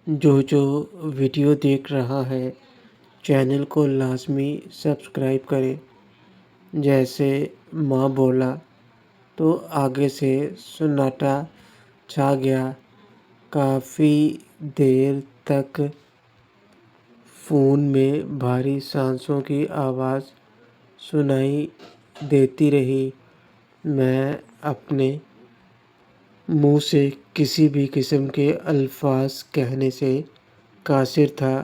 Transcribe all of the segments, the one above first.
جو ویڈیو دیکھ رہا ہے چینل کو لازمی سبسکرائب کرے۔ جیسے ماں بولا تو آگے سے سناٹا چھا گیا۔ کافی دیر تک فون میں بھاری سانسوں کی آواز سنائی دیتی رہی۔ میں اپنے منہ سے کسی بھی قسم کے الفاظ کہنے سے قاصر تھا۔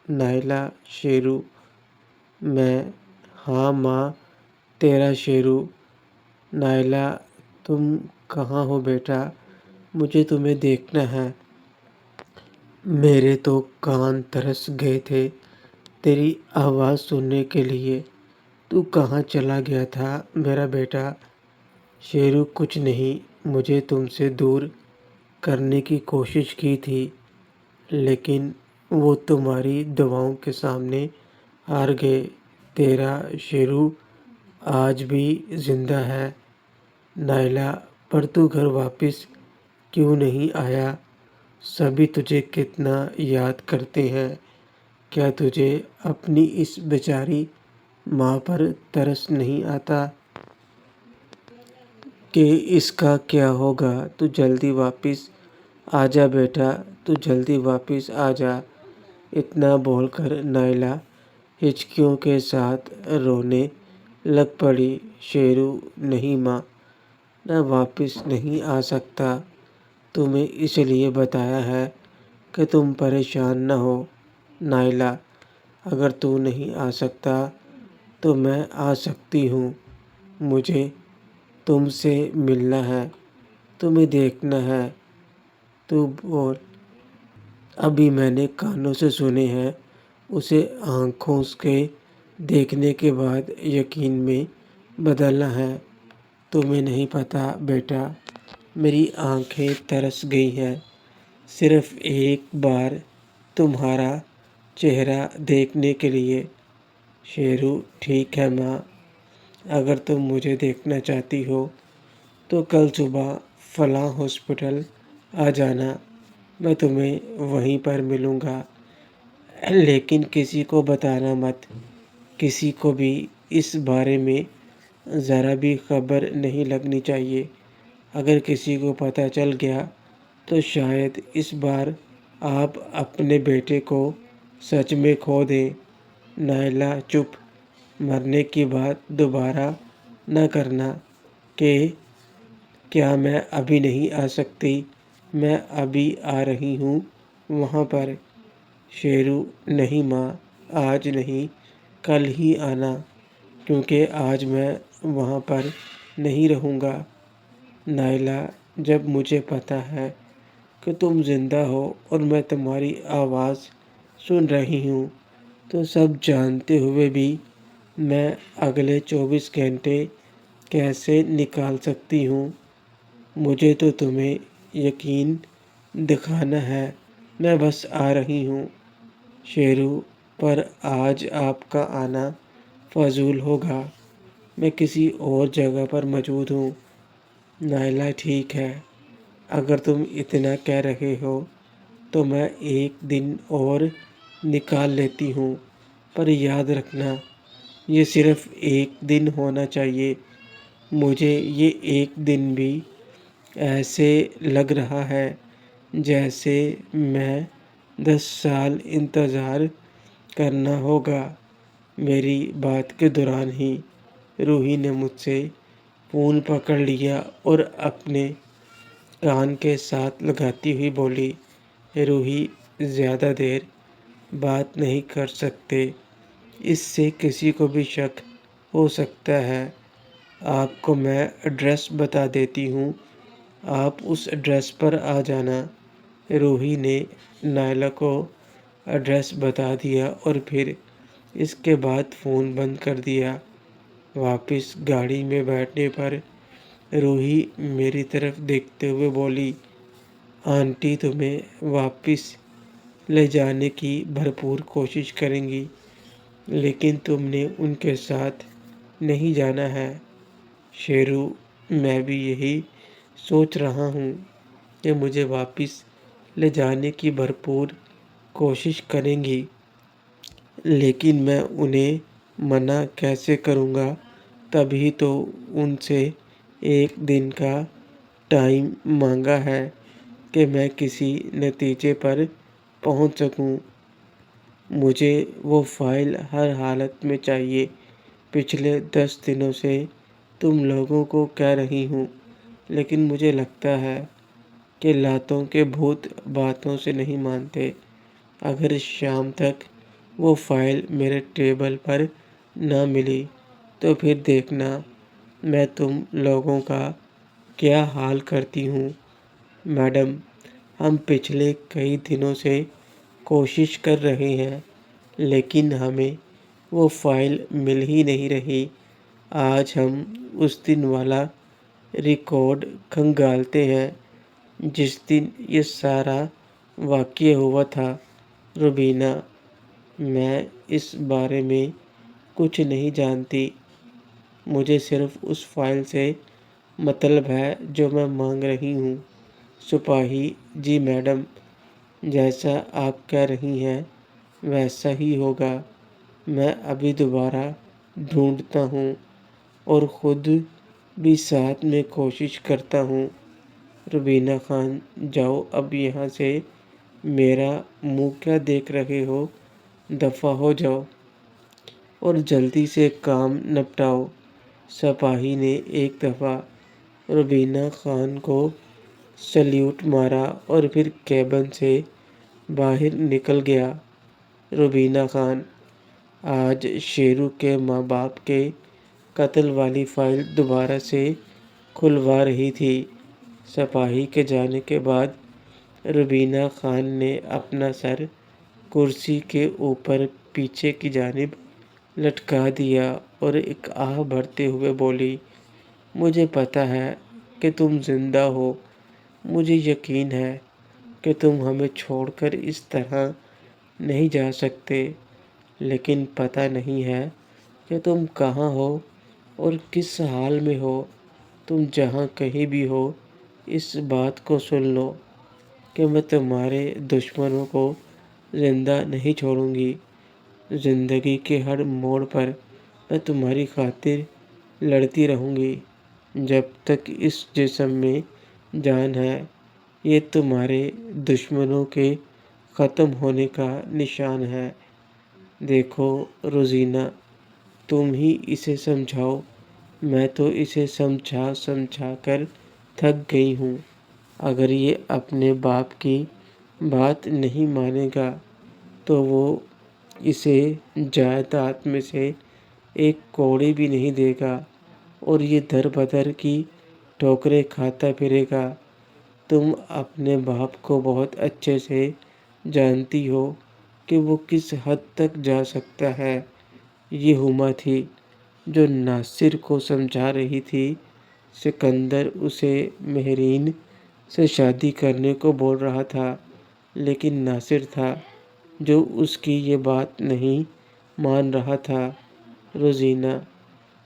نائلہ شیرو۔ میں: ہاں ماں، تیرا شیرو۔ نائلہ: تم کہاں ہو بیٹا؟ مجھے تمہیں دیکھنا ہے۔ میرے تو کان ترس گئے تھے تیری آواز سننے کے لیے۔ تو کہاں چلا گیا تھا میرا بیٹا؟ شیرو: کچھ نہیں، مجھے تم سے دور کرنے کی کوشش کی تھی، لیکن وہ تمہاری دعاؤں کے سامنے ہار گئے۔ تیرا شیرو آج بھی زندہ ہے۔ نائلہ: پر تو گھر واپس کیوں نہیں آیا؟ سبھی تجھے کتنا یاد کرتے ہیں۔ کیا تجھے اپنی اس بیچاری ماں پر ترس نہیں آتا کہ اس کا کیا ہوگا؟ تو جلدی واپس آ جا بیٹا، تو جلدی واپس آ جا۔ اتنا بول کر نائلہ ہچکیوں کے ساتھ رونے لگ پڑی۔ شیرو: نہیں ماں، میں واپس نہیں آ سکتا۔ تمہیں اس لیے بتایا ہے کہ تم پریشان نہ ہو۔ نائلہ: اگر تو نہیں آ سکتا تو میں آ سکتی ہوں۔ مجھے تم سے ملنا ہے، تمہیں دیکھنا ہے۔ تو بول۔ ابھی میں نے کانوں سے سنے ہیں، اسے آنکھوں کے دیکھنے کے بعد یقین میں بدلنا ہے۔ تمہیں نہیں پتا بیٹا، میری آنکھیں ترس گئی ہیں صرف ایک بار تمہارا چہرہ دیکھنے کے لیے۔ شیرو: ٹھیک ہے ماں، اگر تم مجھے دیکھنا چاہتی ہو تو کل صبح فلاں ہاسپٹل آ جانا، میں تمہیں وہیں پر ملوں گا۔ لیکن کسی کو بتانا مت، کسی کو بھی اس بارے میں ذرا بھی خبر نہیں لگنی چاہیے۔ اگر کسی کو پتہ چل گیا تو شاید اس بار آپ اپنے بیٹے کو سچ میں کھو دیں۔ نائلہ چپ۔ مرنے کی بات دوبارہ نہ کرنا کہ کیا میں ابھی نہیں آ سکتی؟ میں ابھی آ رہی ہوں وہاں پر۔ شیرو: نہیں ماں، آج نہیں، کل ہی آنا، کیونکہ آج میں وہاں پر نہیں رہوں گا۔ نائلہ: جب مجھے پتہ ہے کہ تم زندہ ہو اور میں تمہاری آواز سن رہی ہوں تو سب جانتے ہوئے بھی میں اگلے 24 گھنٹے کیسے نکال سکتی ہوں؟ مجھے تو تمہیں یقین دکھانا ہے، میں بس آ رہی ہوں۔ شیرو: پر آج آپ کا آنا فضول ہوگا، میں کسی اور جگہ پر موجود ہوں۔ نائلہ: ٹھیک ہے، اگر تم اتنا کہہ رہے ہو تو میں ایک دن اور نکال لیتی ہوں، پر یاد رکھنا یہ صرف ایک دن ہونا چاہیے۔ مجھے یہ ایک دن بھی ایسے لگ رہا ہے جیسے میں 10 سال انتظار کرنا ہوگا۔ میری بات کے دوران ہی روحی نے مجھ سے فون پکڑ لیا اور اپنے کان کے ساتھ لگاتی ہوئی بولی: روحی، زیادہ دیر بات نہیں کر سکتے، اس سے کسی کو بھی شک ہو سکتا ہے۔ آپ کو میں ایڈریس بتا دیتی ہوں، آپ اس ایڈریس پر آ جانا۔ روحی نے نائلہ کو ایڈریس بتا دیا اور پھر اس کے بعد فون بند کر دیا۔ واپس گاڑی میں بیٹھنے پر روحی میری طرف دیکھتے ہوئے بولی: آنٹی تمہیں واپس لے جانے کی بھرپور کوشش کریں گی، لیکن تم نے ان کے ساتھ نہیں جانا ہے۔ شیرو: میں بھی یہی سوچ رہا ہوں کہ مجھے واپس لے جانے کی بھرپور کوشش کریں گی، لیکن میں انہیں منع کیسے کروں گا؟ تبھی تو ان سے ایک دن کا ٹائم مانگا ہے کہ میں کسی نتیجے پر پہنچ سکوں۔ مجھے وہ فائل ہر حالت میں چاہیے۔ پچھلے 10 دنوں سے تم لوگوں کو کہہ رہی ہوں، لیکن مجھے لگتا ہے کہ لاتوں کے بھوت باتوں سے نہیں مانتے۔ اگر شام تک وہ فائل میرے ٹیبل پر نہ ملی تو پھر دیکھنا میں تم لوگوں کا کیا حال کرتی ہوں۔ میڈم، ہم پچھلے کئی دنوں سے کوشش کر رہے ہیں، لیکن ہمیں وہ فائل مل ہی نہیں رہی۔ آج ہم اس دن والا ریکارڈ کھنگالتے ہیں جس دن یہ سارا واقعہ ہوا تھا۔ روبینہ، میں اس بارے میں کچھ نہیں جانتی۔ مجھے صرف اس فائل سے مطلب ہے جو میں مانگ رہی ہوں۔ سپاہی: جی میڈم، جیسا آپ کہہ رہی ہیں ویسا ہی ہوگا۔ میں ابھی دوبارہ ڈھونڈتا ہوں اور خود بھی ساتھ میں کوشش کرتا ہوں۔ روبینہ خان: جاؤ اب یہاں سے، میرا منہ کیا دیکھ رہے ہو؟ دفعہ ہو جاؤ اور جلدی سے کام نپٹاؤ۔ سپاہی نے ایک دفعہ روبینہ خان کو سلیوٹ مارا اور پھر کیبن سے باہر نکل گیا۔ روبینہ خان: آج شیرو کے ماں باپ کے قتل والی فائل دوبارہ سے کھلوا رہی تھی۔ سپاہی کے جانے کے بعد روبینہ خان نے اپنا سر کرسی کے اوپر پیچھے کی جانب لٹکا دیا اور ایک آہ بھرتے ہوئے بولی، مجھے پتہ ہے کہ تم زندہ ہو۔ مجھے یقین ہے کہ تم ہمیں چھوڑ کر اس طرح نہیں جا سکتے، لیکن پتہ نہیں ہے کہ تم کہاں ہو اور کس حال میں ہو۔ تم جہاں کہیں بھی ہو، اس بات کو سن لو کہ میں تمہارے دشمنوں کو زندہ نہیں چھوڑوں گی۔ زندگی کے ہر موڑ پر میں تمہاری خاطر لڑتی رہوں گی جب تک اس جسم میں جان ہے۔ یہ تمہارے دشمنوں کے ختم ہونے کا نشان ہے۔ دیکھو روزینہ، تم ہی اسے سمجھاؤ۔ میں تو اسے سمجھا کر تھک گئی ہوں۔ اگر یہ اپنے باپ کی بات نہیں مانے گا تو وہ اسے جائیداد میں سے ایک کوڑی بھی نہیں دے گا اور یہ در بدر کی ٹھوکریں کھاتا پھرے گا۔ تم اپنے باپ کو بہت اچھے سے جانتی ہو کہ وہ کس حد تک جا سکتا ہے۔ یہ ہما تھی جو ناصر کو سمجھا رہی تھی۔ سکندر اسے مہرین سے شادی کرنے کو بول رہا تھا، لیکن ناصر تھا جو اس کی یہ بات نہیں مان رہا تھا۔ روزینہ: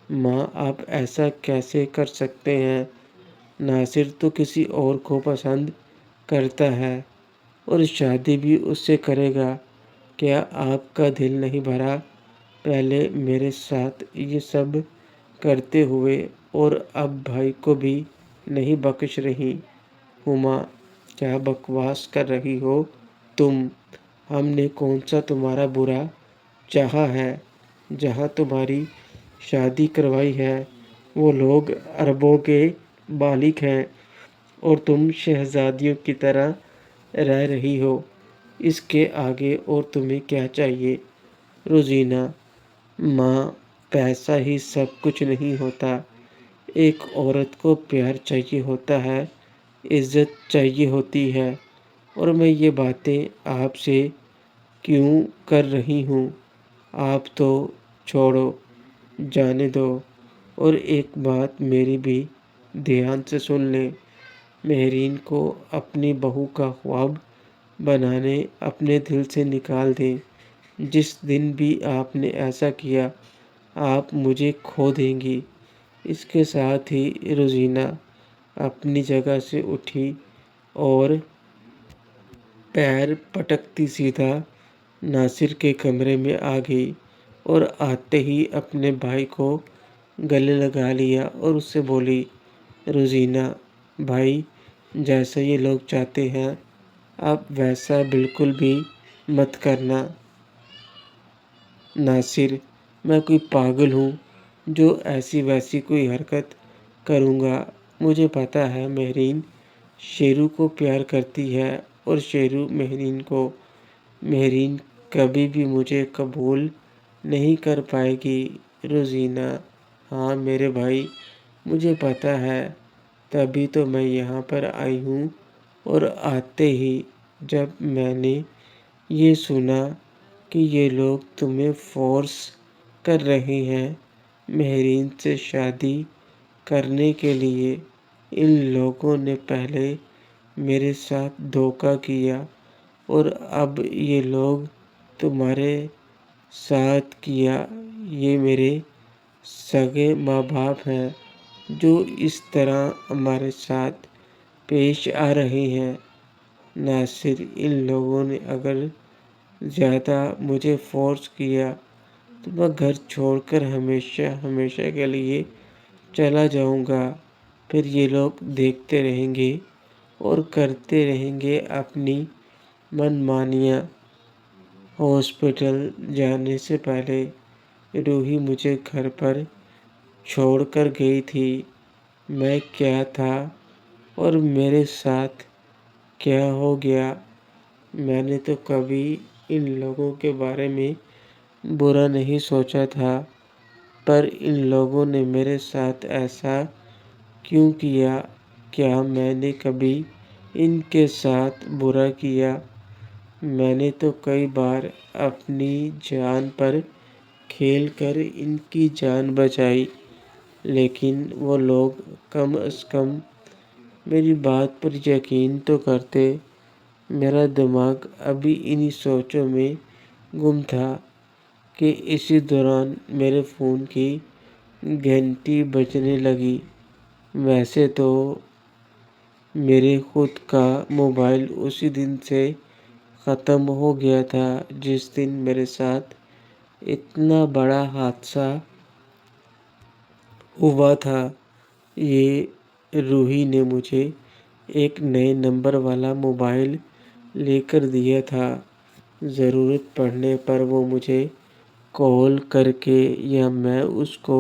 ماں، آپ ایسا کیسے کر سکتے ہیں؟ ناصر تو کسی اور کو پسند کرتا ہے اور شادی بھی اس سے کرے گا۔ کیا آپ کا دل نہیں بھرا پہلے میرے ساتھ یہ سب کرتے ہوئے اور اب بھائی کو بھی نہیں بخش رہی؟ ہما: کیا بکواس کر رہی ہو تم؟ ہم نے کون سا تمہارا برا چاہا ہے؟ جہاں تمہاری شادی کروائی ہے وہ لوگ اربوں کے مالک ہیں اور تم شہزادیوں کی طرح رہ رہی ہو۔ اس کے آگے اور تمہیں کیا چاہیے؟ روزینہ: ماں، پیسہ ہی سب کچھ نہیں ہوتا۔ ایک عورت کو پیار چاہیے ہوتا ہے، عزت چاہیے ہوتی ہے، اور میں یہ باتیں آپ سے کیوں کر رہی ہوں؟ آپ تو چھوڑو، جانے دو۔ اور ایک بات میری بھی دھیان سے سن لیں، مہرین کو اپنی بہو کا خواب بنانے اپنے دل سے نکال دیں۔ جس دن بھی آپ نے ایسا کیا، آپ مجھے کھو دیں گی۔ اس کے ساتھ ہی روزینہ اپنی جگہ سے اٹھی اور پیر پٹکتی سیدھا ناصر کے کمرے میں آ گئی اور آتے ہی اپنے بھائی کو گلے لگا لیا اور اس سے بولی، روزینہ بھائی، جیسا یہ لوگ چاہتے ہیں آپ ویسا بالکل بھی مت کرنا۔ ناصر، میں کوئی پاگل ہوں جو ایسی ویسی کوئی حرکت کروں گا؟ مجھے پتہ ہے مہرین شیرو کو پیار کرتی ہے اور شیرو مہرین کو۔ مہرین کبھی بھی مجھے قبول نہیں کر پائے گی۔ روزینہ، ہاں میرے بھائی، مجھے پتہ ہے، تبھی تو میں یہاں پر آئی ہوں۔ اور آتے ہی جب میں نے یہ سنا کہ یہ لوگ تمہیں فورس کر رہے ہیں مہرین سے شادی کرنے کے لیے، ان لوگوں نے پہلے میرے ساتھ دھوکہ کیا اور اب یہ لوگ تمہارے ساتھ کیا۔ یہ میرے سگے ماں باپ ہیں جو اس طرح ہمارے ساتھ پیش آ رہے ہیں۔ ناصر، ان لوگوں نے اگر زیادہ مجھے فورس کیا تو میں گھر چھوڑ کر ہمیشہ ہمیشہ کے لیے چلا جاؤں گا۔ پھر یہ لوگ دیکھتے رہیں گے اور کرتے رہیں گے اپنی من مانیاں۔ ہاسپٹل جانے سے پہلے روحی مجھے گھر پر چھوڑ کر گئی تھی۔ میں کیا تھا اور میرے ساتھ کیا ہو گیا؟ میں نے تو کبھی ان لوگوں کے بارے میں برا نہیں سوچا تھا، پر ان لوگوں نے میرے ساتھ ایسا کیوں کیا؟ کیا میں نے کبھی ان کے ساتھ برا کیا؟ میں نے تو کئی بار اپنی جان پر کھیل کر ان کی جان بچائی، لیکن وہ لوگ کم از کم میری بات پر یقین تو کرتے۔ میرا دماغ ابھی انہی سوچوں میں گم تھا کہ اسی دوران میرے فون کی گھنٹی بجنے لگی۔ ویسے تو میرے خود کا موبائل اسی دن سے ختم ہو گیا تھا جس دن میرے ساتھ اتنا بڑا حادثہ ہوا تھا۔ یہ روحی نے مجھے ایک نئے نمبر والا موبائل لے کر دیا تھا، ضرورت پڑنے پر وہ مجھے کال کر کے یا میں اس کو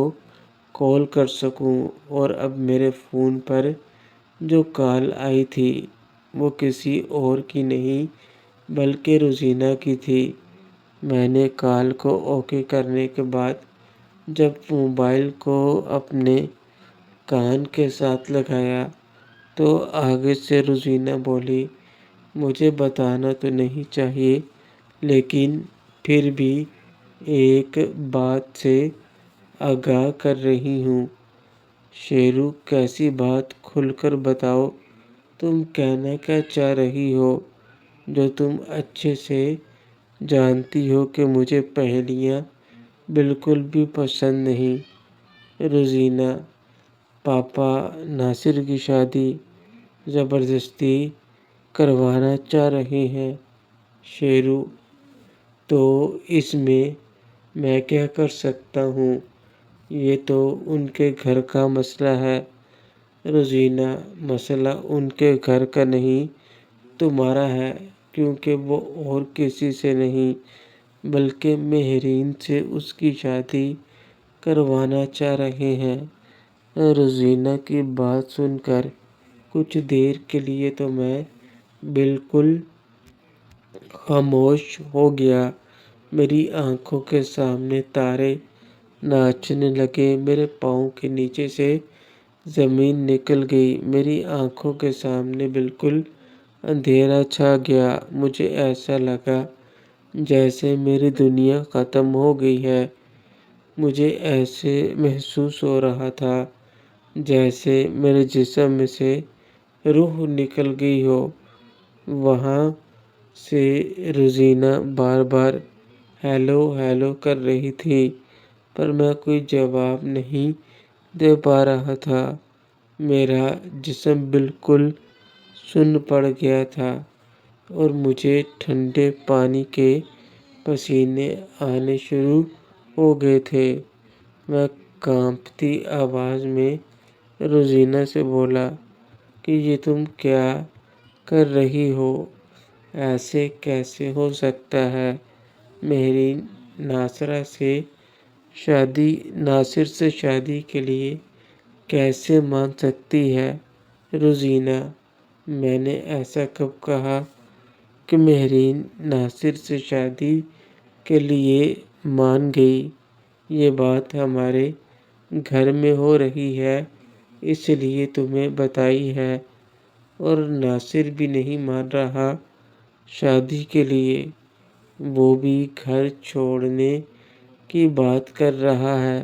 کال کر سکوں۔ اور اب میرے فون پر جو کال آئی تھی وہ کسی اور کی نہیں بلکہ روزینہ کی تھی۔ میں نے کال کو اوکے کرنے کے بعد جب موبائل کو اپنے کان کے ساتھ لگایا تو آگے سے روزینہ بولی، مجھے بتانا تو نہیں چاہیے لیکن پھر بھی ایک بات سے آگاہ کر رہی ہوں۔ شیرو، کیسی بات؟ کھل کر بتاؤ، تم کہنا کیا چاہ رہی ہو جو تم اچھے سے جانتی ہو کہ مجھے پہیلیاں بالکل بھی پسند نہیں۔ روزینہ، پاپا ناصر کی شادی زبردستی کروانا چاہ رہے ہیں۔ شیرو، تو اس میں کیا کر سکتا ہوں؟ یہ تو ان کے گھر کا مسئلہ ہے۔ روزینہ، مسئلہ ان کے گھر کا نہیں تمہارا ہے، کیونکہ وہ اور کسی سے نہیں بلکہ مہرین سے اس کی شادی کروانا چاہ رہے ہیں۔ روزینہ کی بات سن کر کچھ دیر کے لیے تو میں بالکل خاموش ہو گیا۔ میری آنکھوں کے سامنے تارے ناچنے لگے، میرے پاؤں کے نیچے سے زمین نکل گئی، میری آنکھوں کے سامنے بالکل اندھیرا چھا گیا۔ مجھے ایسا لگا جیسے میری دنیا ختم ہو گئی ہے۔ مجھے ایسے محسوس ہو رہا تھا جیسے میرے جسم میں سے روح نکل گئی ہو۔ وہاں سے روزینہ بار بار ہیلو ہیلو کر رہی تھی پر میں کوئی جواب نہیں دے پا رہا تھا۔ میرا جسم بالکل سن پڑ گیا تھا۔ اور مجھے ٹھنڈے پانی کے پسینے آنے شروع ہو گئے تھے۔ میں کانپتی آواز میں روزینہ سے بولا کہ یہ تم کیا کر رہی ہو؟ ایسے کیسے ہو سکتا ہے؟ مہرین ناصر سے شادی کے لیے کیسے مان سکتی ہے؟ روزینہ: میں نے ایسا کب کہا کہ مہرین ناصر سے شادی کے لیے مان گئی؟ یہ بات ہمارے گھر میں ہو رہی ہے، اس لیے تمہیں بتائی ہے، اور ناصر بھی نہیں مان رہا شادی کے لیے، وہ بھی گھر چھوڑنے کی بات کر رہا ہے،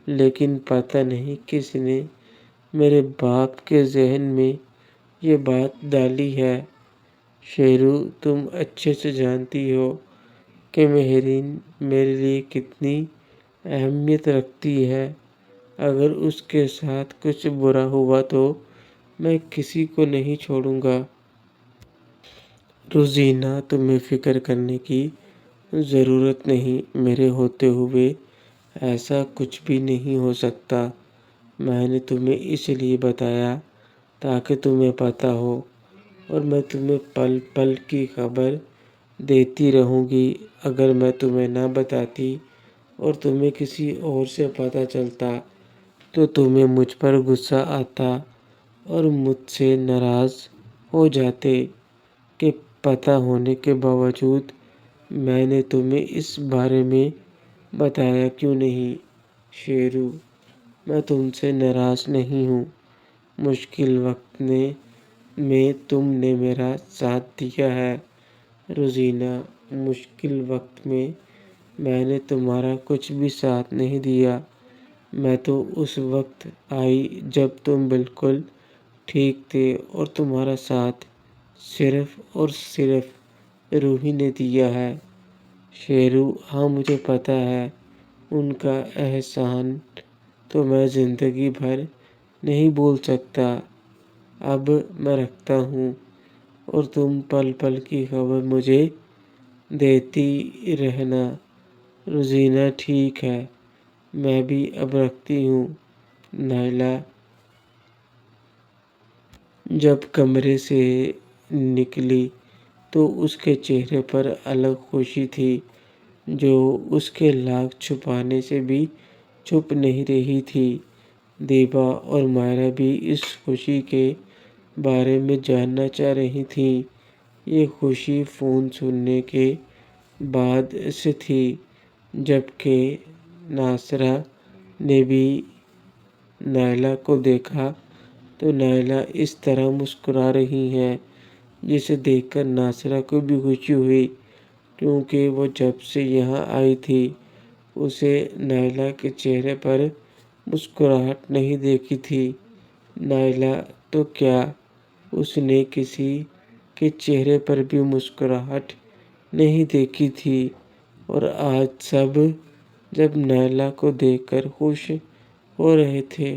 لیکن پتہ نہیں کس نے میرے باپ کے ذہن میں یہ بات ڈالی ہے۔ شیرو، تم اچھے سے جانتی ہو کہ مہرین میرے لیے کتنی اہمیت رکھتی ہے۔ اگر اس کے ساتھ کچھ برا ہوا تو میں کسی کو نہیں چھوڑوں گا۔ روزینہ: تمہیں فکر کرنے کی ضرورت نہیں، میرے ہوتے ہوئے ایسا کچھ بھی نہیں ہو سکتا۔ میں نے تمہیں اس لیے بتایا تاکہ تمہیں پتہ ہو، اور میں تمہیں پل پل کی خبر دیتی رہوں گی۔ اگر میں تمہیں نہ بتاتی اور تمہیں کسی اور سے پتہ چلتا تو تمہیں مجھ پر غصہ آتا اور مجھ سے ناراض ہو جاتے کہ پتہ ہونے کے باوجود میں نے تمہیں اس بارے میں بتایا کیوں نہیں۔ شیرو: میں تم سے ناراض نہیں ہوں، مشکل وقت میں تم نے میرا ساتھ دیا ہے۔ روزینہ: مشکل وقت میں نے تمہارا کچھ بھی ساتھ نہیں دیا، میں تو اس وقت آئی جب تم بالکل ٹھیک تھے، اور تمہارا ساتھ صرف اور صرف روحی نے دیا ہے۔ شیرو: ہاں مجھے پتہ ہے، ان کا احسان تو میں زندگی بھر نہیں بھول سکتا۔ اب میں رکھتا ہوں، اور تم پل پل کی خبر مجھے دیتی رہنا۔ روزینہ: ٹھیک ہے، میں بھی اب رکھتی ہوں۔ نائلہ جب کمرے سے نکلی تو اس کے چہرے پر الگ خوشی تھی جو اس کے لاکھ چھپانے سے بھی چھپ نہیں رہی تھی۔ دیبا اور مائرہ بھی اس خوشی کے بارے میں جاننا چاہ رہی تھیں۔ یہ خوشی فون سننے کے بعد سے تھی، جبکہ ناصرہ نے بھی نائلہ کو دیکھا تو نائلہ اس طرح مسکرا رہی ہیں جسے دیکھ کر ناصرہ کو بھی خوشی ہوئی، کیونکہ وہ جب سے یہاں آئی تھی اسے نائلہ کے چہرے پر مسکراہٹ نہیں دیکھی تھی۔ نائلہ تو کیا، اس نے کسی کے چہرے پر بھی مسکراہٹ نہیں دیکھی تھی، اور آج سب جب نائلہ کو دیکھ کر خوش ہو رہے تھے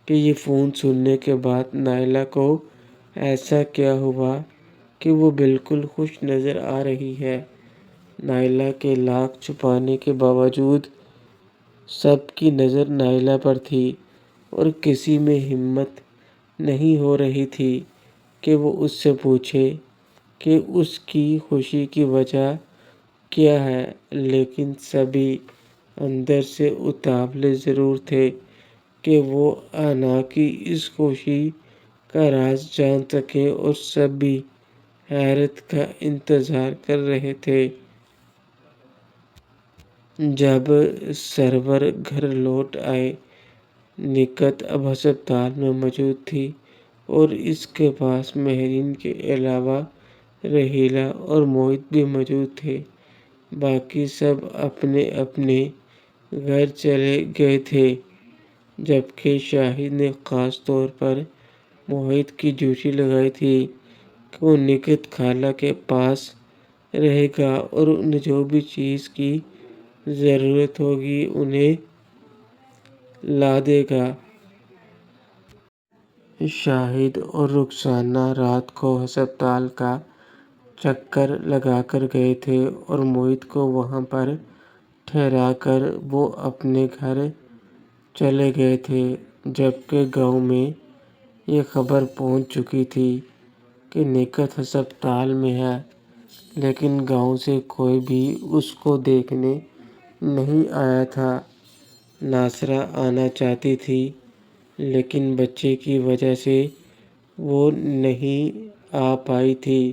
کہ یہ فون سننے کے بعد نائلہ کو ایسا کیا ہوا کہ وہ بالکل خوش نظر آ رہی ہے۔ نائلہ کے لاکھ چھپانے کے باوجود سب کی نظر نائلہ پر تھی، اور کسی میں ہمت نہیں ہو رہی تھی کہ وہ اس سے پوچھے کہ اس کی خوشی کی وجہ کیا ہے، لیکن سبھی اندر سے اتاولے ضرور تھے کہ وہ انا کی اس خوشی کا راز جان سکیں، اور سبھی حیرت کا انتظار کر رہے تھے۔ جب سرور گھر لوٹ آئے، نکہت اب ہسپتال میں موجود تھی، اور اس کے پاس مہرین کے علاوہ رحیلہ اور موہت بھی موجود تھے۔ باقی سب اپنے اپنے گھر چلے گئے تھے، جبکہ شاہد نے خاص طور پر موہت کی ڈیوٹی لگائی تھی کہ وہ نکہت خالہ کے پاس رہے گا اور انہیں جو بھی چیز کی ضرورت ہوگی انہیں لا دے گا۔ شاہد اور رخسانہ رات کو ہسپتال کا چکر لگا کر گئے تھے اور موہت کو وہاں پر ٹھہرا کر وہ اپنے گھر چلے گئے تھے، جبکہ گاؤں میں یہ خبر پہنچ چکی تھی کہ نکھت ہسپتال میں ہے، لیکن گاؤں سے کوئی بھی اس کو دیکھنے نہیں آیا تھا۔ ناصرہ آنا چاہتی تھی، لیکن بچے کی وجہ سے وہ نہیں آ پائی تھی،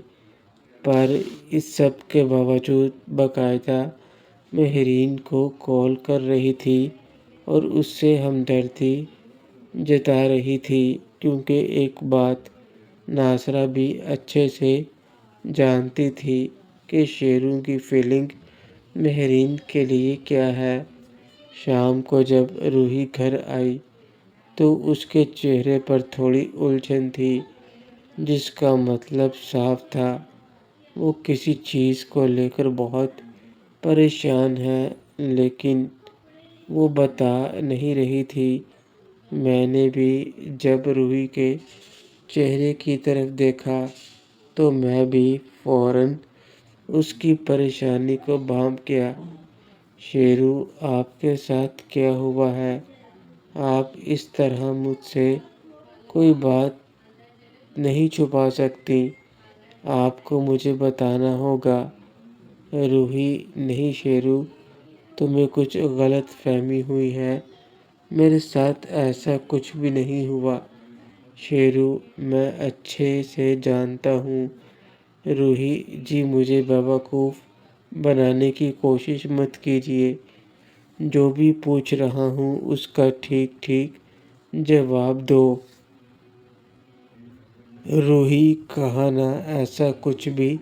پر اس سب کے باوجود باقاعدہ مہرین کو کال کر رہی تھی اور اس سے ہمدردی جتا رہی تھی، کیونکہ ایک بات ناصرہ بھی اچھے سے جانتی تھی کہ شیرو کی فیلنگ مہرین کے لیے کیا ہے۔ شام کو جب روحی گھر آئی تو اس کے چہرے پر تھوڑی الجھن تھی، جس کا مطلب صاف تھا، وہ کسی چیز کو لے کر بہت پریشان ہے، لیکن وہ بتا نہیں رہی تھی۔ میں نے بھی جب روحی کے چہرے کی طرف دیکھا تو میں بھی فوراً اس کی پریشانی کو بھانپ گیا۔ شیرو، آپ کے ساتھ کیا ہوا ہے؟ آپ اس طرح مجھ سے کوئی بات نہیں چھپا سکتی، آپ کو مجھے بتانا ہوگا۔ روحی، نہیں شیرو، تمہیں کچھ غلط فہمی ہوئی ہے، میرے ساتھ ایسا کچھ بھی نہیں ہوا۔ شیرو، میں اچھے سے جانتا ہوں۔ روحی جی، مجھے بیوقوف بنانے کی کوشش مت کیجیے، جو بھی پوچھ رہا ہوں اس کا ٹھیک ٹھیک جواب دو۔ روحی، کہا نا ایسا کچھ بھی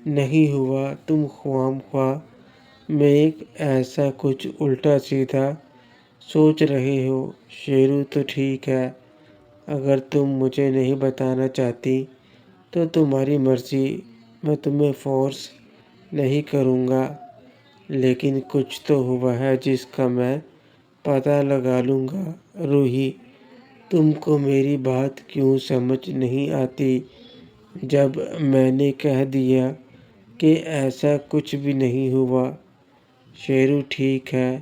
نہیں ہوا، تم خواہ مخواہ میں ایسا کچھ الٹا سیدھا سوچ رہے ہو۔ شیرو، تو ٹھیک ہے، اگر تم مجھے نہیں بتانا چاہتی تو تمہاری مرضی، میں تمہیں فورس نہیں کروں گا، لیکن کچھ تو ہوا ہے جس کا میں پتہ لگا لوں گا۔ روحی، تم کو میری بات کیوں سمجھ نہیں آتی؟ جب میں نے کہہ دیا کہ ایسا کچھ بھی نہیں ہوا۔ شیرو، ٹھیک ہے،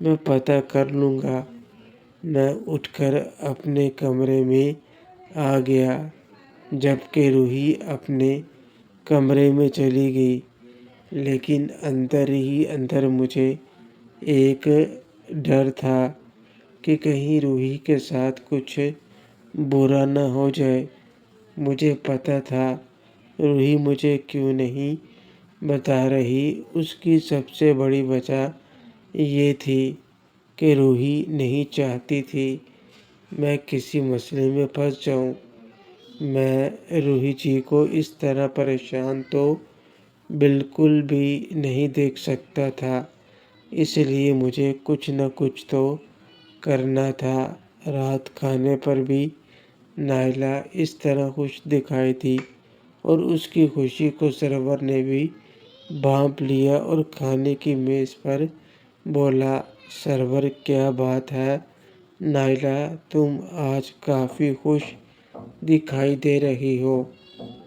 میں پتہ کر لوں گا۔ میں اٹھ کر اپنے کمرے میں آ گیا، جبکہ روحی اپنے کمرے میں چلی گئی، لیکن اندر ہی اندر مجھے ایک ڈر تھا کہ کہیں روحی کے ساتھ کچھ برا نہ ہو جائے۔ مجھے پتہ تھا روحی مجھے کیوں نہیں بتا رہی، اس کی سب سے بڑی وجہ یہ تھی کہ روحی نہیں چاہتی تھی میں کسی مسئلے میں پھنس جاؤں۔ میں روحی جی کو اس طرح پریشان تو بالکل بھی نہیں دیکھ سکتا تھا، اس لیے مجھے کچھ نہ کچھ تو کرنا تھا۔ رات کھانے پر بھی نائلہ اس طرح خوش دکھائی دی اور اس کی خوشی کو سرور نے بھی بھانپ لیا اور کھانے کی میز پر بولا، سرور، کیا بات ہے؟ نائلہ، تم آج کافی خوش دکھائی دے رہی ہو،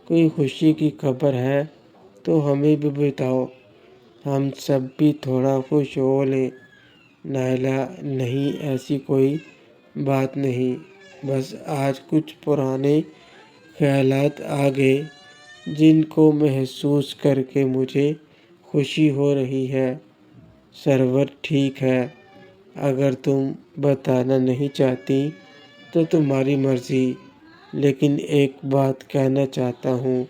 کوئی خوشی کی خبر ہے تو ہمیں بھی بتاؤ، ہم سب بھی تھوڑا خوش ہو لیں۔ نائلہ، نہیں، ایسی کوئی بات نہیں، بس آج کچھ پرانے خیالات آ گئے جن کو محسوس کر کے مجھے خوشی ہو رہی ہے۔ سرور، ٹھیک ہے، اگر تم بتانا نہیں چاہتی تو تمہاری مرضی، لیکن ایک بات کہنا چاہتا ہوں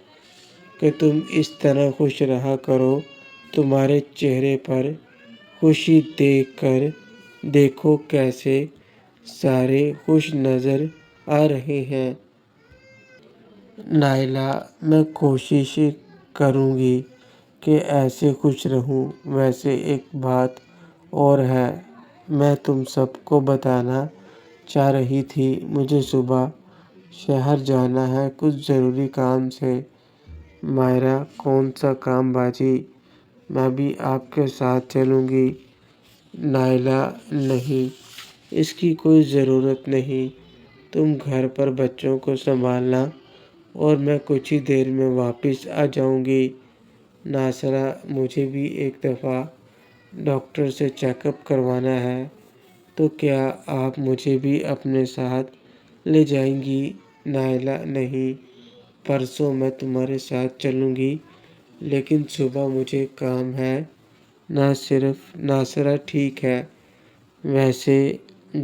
کہ تم اس طرح خوش رہا کرو، تمہارے چہرے پر خوشی دیکھ کر دیکھو کیسے سارے خوش نظر آ رہے ہیں۔ نائلہ، میں کوشش کروں گی کہ ایسے خوش رہوں۔ ویسے ایک بات اور ہے، میں تم سب کو بتانا چاہ رہی تھی، مجھے صبح شہر جانا ہے کچھ ضروری کام سے۔ مائرہ، کون سا کام باجی؟ میں بھی آپ کے ساتھ چلوں گی۔ نائلہ، نہیں، اس کی کوئی ضرورت نہیں، تم گھر پر بچوں کو سنبھالنا اور میں کچھ ہی دیر میں واپس آ جاؤں گی۔ ناصرہ، مجھے بھی ایک دفعہ ڈاکٹر سے چیک اپ کروانا ہے، تو کیا آپ مجھے بھی اپنے ساتھ لے جائیں گی؟ نائلہ: نہیں، پرسوں میں تمہارے ساتھ چلوں گی، لیکن صبح مجھے کام ہے۔ ناصرہ: ٹھیک ہے، ویسے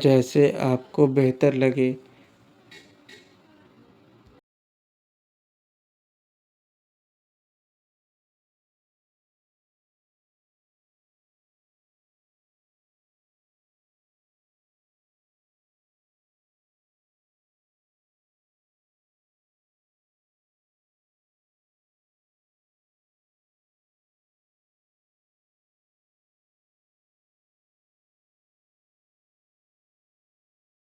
جیسے آپ کو بہتر لگے۔